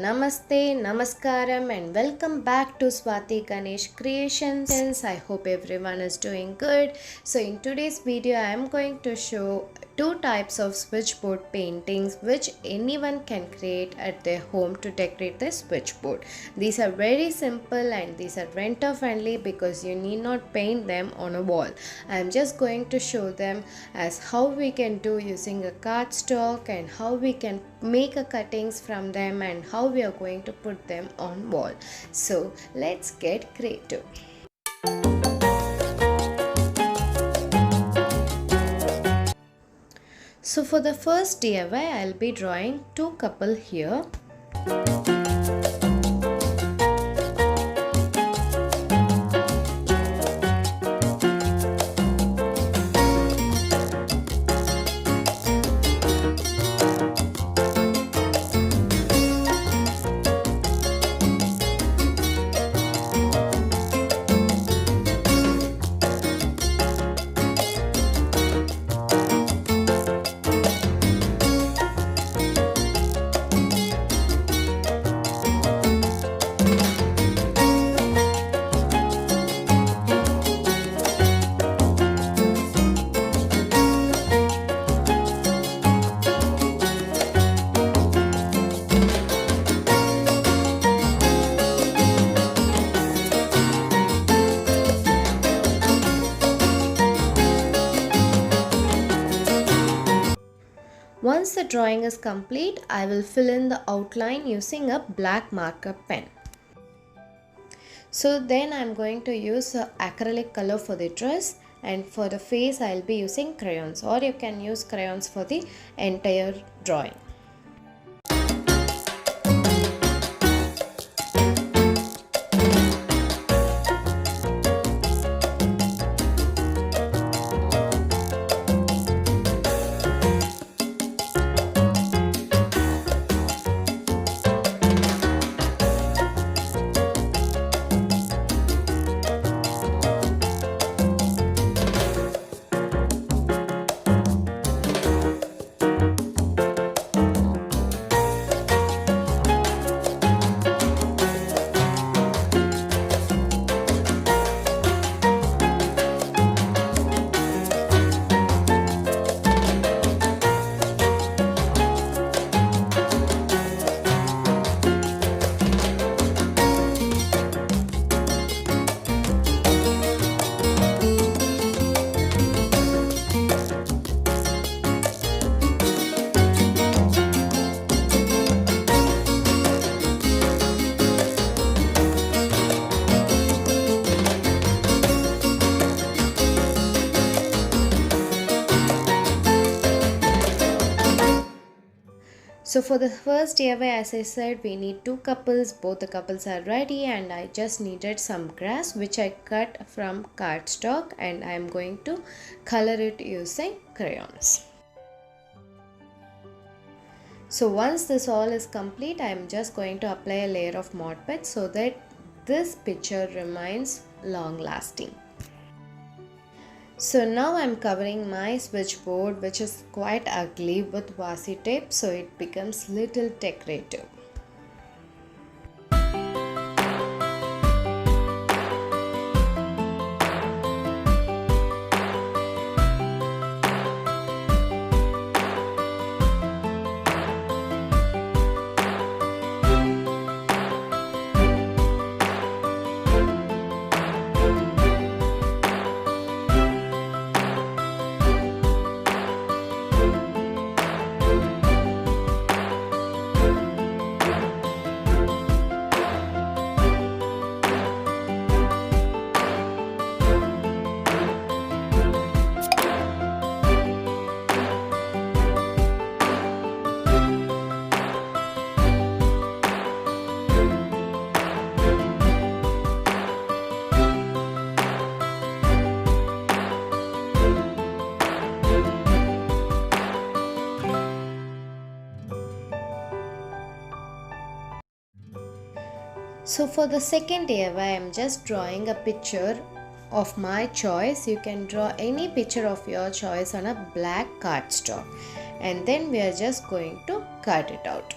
Namaste, Namaskaram, and welcome back to Swati Ganesh Creations. I hope everyone is doing good. So, in today's video, I am going to show two types of switchboard paintings which anyone can create at their home to decorate their switchboard. These are very simple and these are renter friendly because you need not paint them on a wall. I am just going to show them as how we can do using a cardstock and how we can make a cuttings from them and how we are going to put them on wall. So let's get creative. So for the first DIY, I'll be drawing two couple here. Once the drawing is complete, I will fill in the outline using a black marker pen. So then I am going to use acrylic color for the dress, and for the face I will be using crayons, or you can use crayons for the entire drawing. So for the first DIY, as I said, we need two couples. Both the couples are ready and I just needed some grass which I cut from cardstock, and I am going to color it using crayons. So once this all is complete, I am just going to apply a layer of Mod Podge so that this picture remains long lasting. So now I am covering my switchboard, which is quite ugly, with washi tape, so it becomes little decorative. So for the second DIY, I am just drawing a picture of my choice. You can draw any picture of your choice on a black cardstock, and then we are just going to cut it out.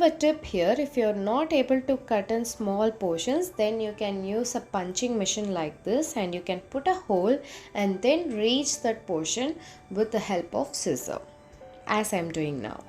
a tip here. If you're not able to cut in small portions, then you can use a punching machine like this, and you can put a hole and then reach that portion with the help of scissor, as I'm doing now.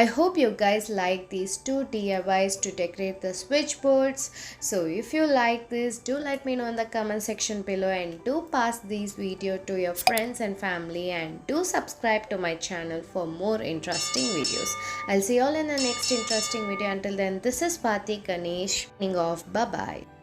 I hope you guys like these two DIYs to decorate the switchboards. So if you like this, do let me know in the comment section below, and do pass this video to your friends and family, and do subscribe to my channel for more interesting videos. I'll see you all in the next interesting video. Until then, this is Swati Ganesh signing off. Bye bye.